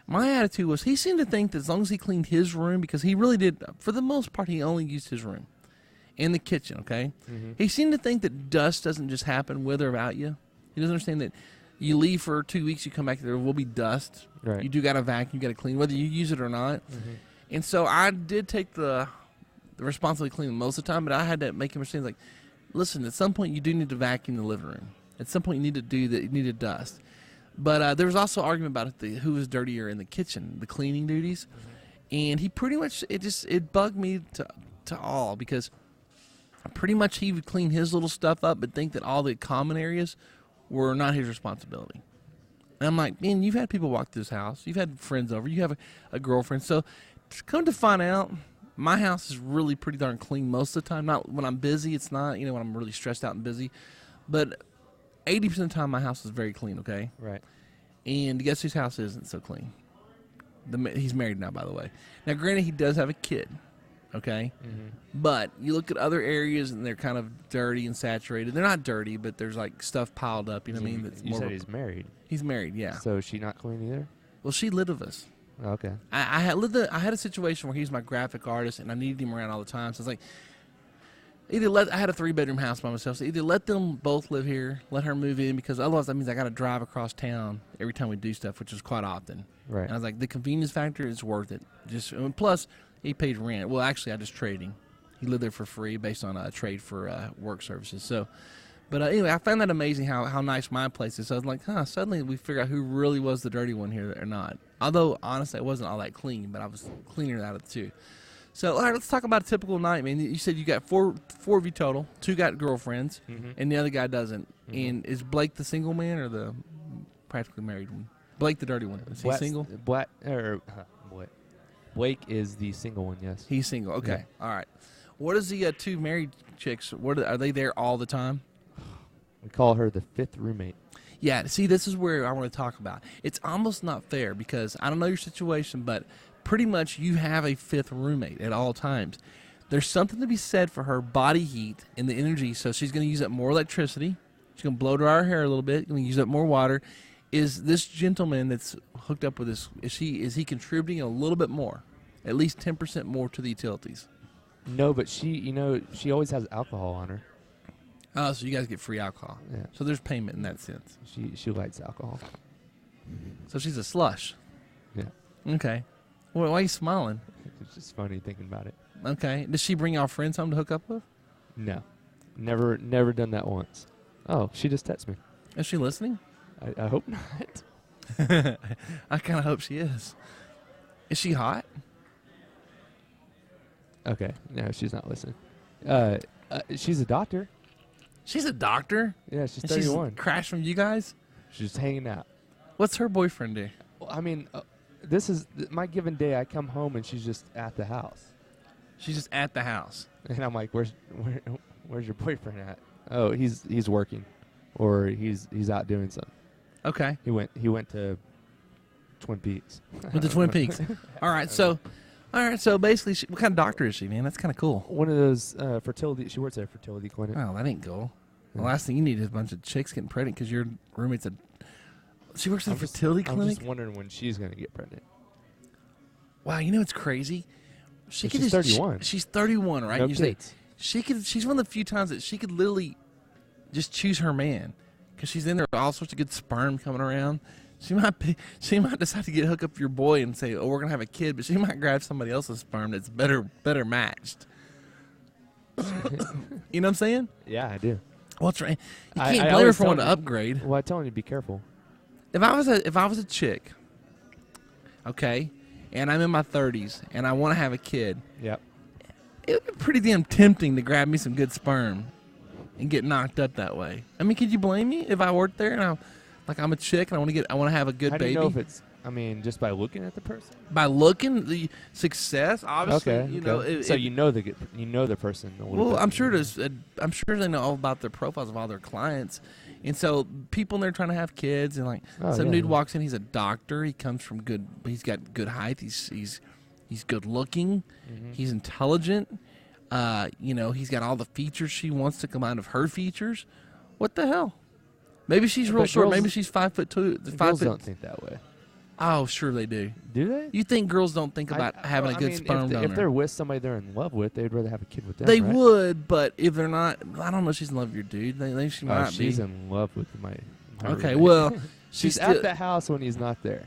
My attitude was he seemed to think that as long as he cleaned his room, because he really did, for the most part, he only used his room and the kitchen, okay? Mm-hmm. He seemed to think that dust doesn't just happen with or without you. He doesn't understand that you leave for 2 weeks, you come back, there will be dust. Right. You do got to vacuum, you got to clean, whether you use it or not. Mm-hmm. And so I did take the responsibility of cleaning most of the time, but I had to make him understand, like, listen, at some point you do need to vacuum the living room. At some point you need to do that. You need to dust. But there was also argument about who was dirtier in the kitchen, the cleaning duties. Mm-hmm. And he pretty much, it bugged me to all, because pretty much he would clean his little stuff up but think that all the common areas were not his responsibility. And I'm like, man, you've had people walk through this house. You've had friends over. You have a girlfriend. So come to find out, my house is really pretty darn clean most of the time. Not when I'm busy, it's not. When I'm really stressed out and busy. But 80% of the time, my house is very clean, okay? Right. And guess whose house isn't so clean? He's married now, by the way. Now, granted, he does have a kid, okay? Mm-hmm. But you look at other areas, and they're kind of dirty and saturated. They're not dirty, but there's, like, stuff piled up, you know what I mean? That's You said he's married. He's married, yeah. So is she not clean either? Well, she lived with us. Okay. I had a situation where he was my graphic artist, and I needed him around all the time. So it's like, I had a 3-bedroom house by myself. So either let them both live here, let her move in, because otherwise that means I got to drive across town every time we do stuff, which is quite often. Right. And I was like, the convenience factor is worth it. Plus, he paid rent. Well, actually, I just traded him. He lived there for free based on a trade for work services. So, but anyway, I found that amazing how nice my place is. So I was like, suddenly we figured out who really was the dirty one here or not. Although, honestly, it wasn't all that clean, but I was cleaner out of the two. So, all right, let's talk about a typical night, man. You said you got four of you total. 2 got girlfriends, and the other guy doesn't. Mm-hmm. And is Blake the single man or the practically married one? Blake the dirty one. Is he single? Blake is the single one, yes. He's single. Okay. Yeah. All right. What is the 2 married chicks? Are they there all the time? We call her the 5th roommate. Yeah, see, this is where I want to talk about. It's almost not fair because I don't know your situation, but pretty much you have a 5th roommate at all times. There's something to be said for her body heat and the energy, so she's going to use up more electricity. She's going to blow dry her hair a little bit, going to use up more water. Is this gentleman that's hooked up with this, is he contributing a little bit more, at least 10% more to the utilities? No, but she always has alcohol on her. Oh, so you guys get free alcohol. Yeah. So there's payment in that sense. She likes alcohol. So she's a slush. Yeah. Okay. Well, why are you smiling? It's just funny thinking about it. Okay. Does she bring y'all friends home to hook up with? No. Never done that once. Oh, she just texted me. Is she listening? I hope not. I kind of hope she is. Is she hot? Okay. No, she's not listening. She's a doctor. She's a doctor? Yeah, she's 31. She's crashed from you guys? She's just hanging out. What's her boyfriend do? Well, I mean, this is my given day. I come home and she's just at the house. She's just at the house. And I'm like, where's your boyfriend at? Oh, he's working, or he's out doing something. Okay. He went to Twin Peaks. With the Twin Peaks. All right. So basically, what kind of doctor is she, man? That's kind of cool. One of those fertility. She works at a fertility clinic. Oh, that ain't cool. Yeah. The last thing you need is a bunch of chicks getting pregnant because your roommate's she works at a fertility clinic? I'm just wondering when she's going to get pregnant. Wow, you know what's crazy? She's 31. She's 31, right? No kids. She's one of the few times that she could literally just choose her man because she's in there with all sorts of good sperm coming around. She might decide to get hooked up with your boy and say, "Oh, we're gonna have a kid," but she might grab somebody else's sperm that's better matched. You know what I'm saying? Yeah, I do. What's right? You can't blame her for wanting to upgrade. Well, I'm telling you, be careful. If I was a chick, okay, and I'm in my 30s and I want to have a kid, yep, it would be pretty damn tempting to grab me some good sperm and get knocked up that way. I mean, could you blame me if I worked there and I'm a chick and I want to have a good baby? How do you know if it's? I mean, just by looking at the person. By looking, the success, obviously. Okay. You know, you know the person. Well, I'm sure they know all about their profiles of all their clients, and so people in there trying to have kids, and some dude walks in. He's a doctor. He comes from good. He's got good height. He's good looking. Mm-hmm. He's intelligent. He's got all the features she wants to come out of her features. What the hell? Maybe she's real short. Maybe she's 5'2". Girls don't think that way. Oh, sure they do. Do they? You think girls don't think about having a good sperm donor? If they're with somebody they're in love with, they'd rather have a kid with them. They right? would, but if they're not, I don't know if she's in love with your dude. They think she might be. She's in love with my okay, roommate. well, she's at the house when he's not there.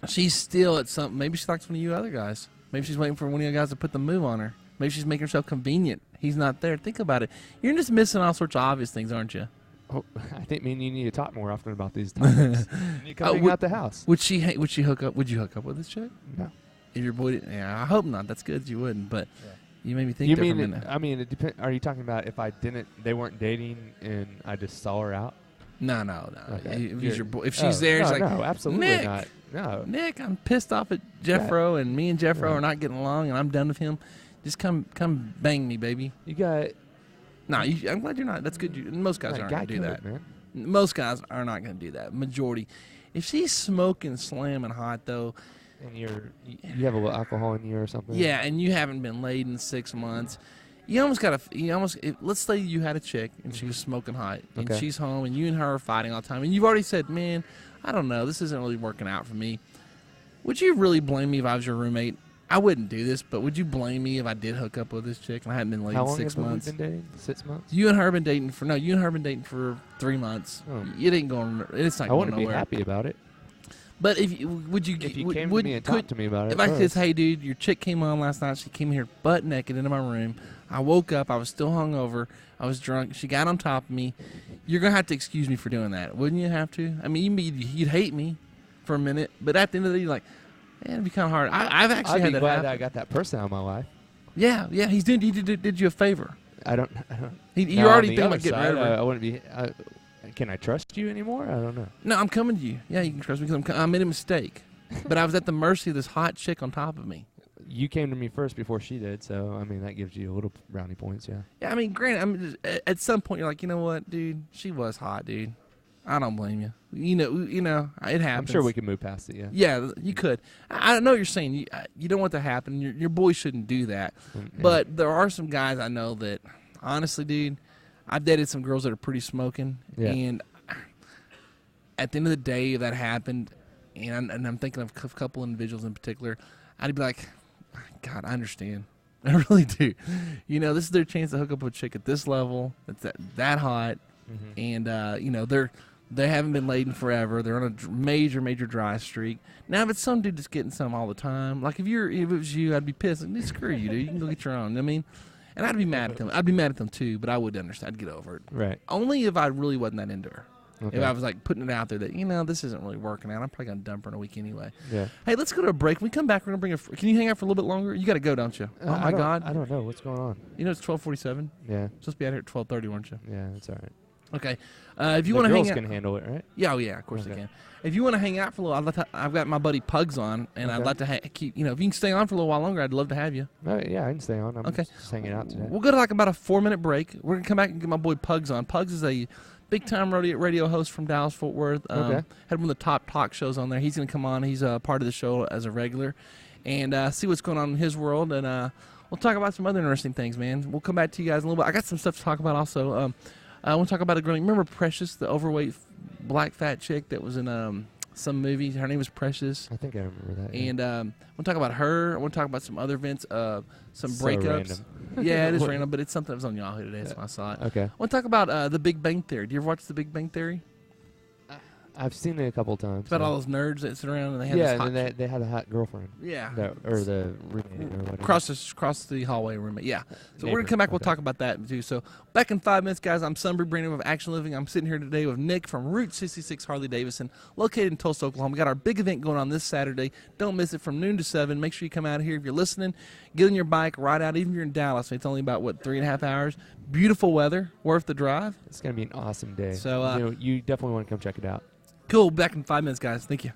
She's still at something. Maybe she likes one of you other guys. Maybe she's waiting for one of you guys to put the move on her. Maybe she's making herself convenient. He's not there. Think about it. You're just missing all sorts of obvious things, aren't you? Oh, I think me and you need to talk more often about these topics. You come out the house. Would she hook up? Would you hook up with this chick? No. If your boy didn't, I hope not. That's good. You wouldn't, but you made me think. It depends. Are you talking about if they weren't dating and I just saw her out? No. Okay. If she's there, it's like, no, absolutely Nick, not. No, Nick, I'm pissed off at Jeffro, and me and Jeffro are not getting along, and I'm done with him. Just come bang me, baby. You got No, I'm glad you're not. That's good. Most guys aren't going to do that. Man. Most guys are not going to do that. Majority. If she's smoking, slamming hot, though. And you have a little alcohol in you or something? Yeah, and you haven't been laid in 6 months. You almost got to, let's say you had a chick and she was smoking hot and she's home and you and her are fighting all the time and you've already said, man, I don't know, this isn't really working out for me. Would you really blame me if I was your roommate? I wouldn't do this, but would you blame me if I did hook up with this chick and I hadn't been laid in 6 months? How long have we been dating? 6 months? You and her have been dating for 3 months. Oh. It ain't going, it's not going nowhere. I wouldn't be happy about it. But if you came to me and talked to me about it, if I said, hey dude, your chick came on last night, she came here butt naked into my room. I woke up, I was still hungover, I was drunk. She got on top of me. You're gonna have to excuse me for doing that, wouldn't you have to? I mean, you'd hate me for a minute, but at the end of the day, you're like, man, it'd be kind of hard. I've actually had that happen. I'd be glad that I got that person out of my life. Yeah, he did you a favor. I don't. You're already thinking about getting rid of her. I wouldn't be. Can I trust you anymore? I don't know. No, I'm coming to you. Yeah, you can trust me because I made a mistake. But I was at the mercy of this hot chick on top of me. You came to me first before she did, so, I mean, that gives you a little brownie points, yeah. Yeah, I mean, granted, at some point you're like, you know what, dude? She was hot, dude. I don't blame you. You know, it happens. I'm sure we can move past it, yeah. Yeah, you could. I know what you're saying. You don't want that to happen. Your boy shouldn't do that. Yeah. But there are some guys I know that, honestly, dude, I've dated some girls that are pretty smoking, and at the end of the day, if that happened, and I'm thinking of a couple individuals in particular, I'd be like, God, I understand. I really do. You know, this is their chance to hook up with a chick at this level, that's that hot, and they haven't been laid in forever. They're on a major dry streak. Now, if it's some dude that's getting some all the time, like if it was you, I'd be pissed. Like, screw you, dude. You can go get your own. I mean, and I'd be mad at them. I'd be mad at them too, but I would understand. I'd get over it. Right. Only if I really wasn't that into her. Okay. If I was like putting it out there that, this isn't really working out, I'm probably going to dump her in a week anyway. Yeah. Hey, let's go to a break. When we come back, we're going to bring can you hang out for a little bit longer? You got to go, don't you? Oh, my God. I don't know. What's going on? It's 12:47. Yeah. Supposed to be out here at 12:30, weren't you? Yeah, that's all right. Okay. If you want to hang out. Girls can handle it, right? Yeah, of course they can. If you want to hang out for a little, I've got my buddy Pugs on, and I'd like to keep, if you can stay on for a little while longer, I'd love to have you. Yeah, I can stay on. I'm just hanging out today. We'll go to like about a 4-minute break. We're going to come back and get my boy Pugs on. Pugs is a big-time radio host from Dallas-Fort Worth. Had one of the top talk shows on there. He's going to come on. He's a part of the show as a regular and see what's going on in his world. And we'll talk about some other interesting things, man. We'll come back to you guys in a little bit. I got some stuff to talk about also. I want to talk about a girl. Remember Precious, the overweight black fat chick that was in some movie? Her name was Precious. I think I remember that. And I want to talk about her. I want to talk about some other events, some so breakups. Random. Yeah, it is random, but it's something that was on Yahoo today, so I saw it. Okay. I want to talk about The Big Bang Theory. Do you ever watch The Big Bang Theory? I've seen it a couple times. It's about all those nerds that sit around and they have this hot and they had a hot girlfriend. Yeah. Or the roommate or whatever. Across the hallway roommate. Yeah. So we're going to come back. We'll talk about that too. So back in 5 minutes, guys. I'm Sunbury Brandon of Action Living. I'm sitting here today with Nick from Route 66 Harley Davidson, located in Tulsa, Oklahoma. We got our big event going on this Saturday. Don't miss it from noon to 7. Make sure you come out here. If you're listening, get on your bike, ride out. Even if you're in Dallas, it's only about, 3.5 hours. Beautiful weather. Worth the drive. It's going to be an awesome day. So you definitely want to come check it out. Cool. Back in 5 minutes, guys. Thank you.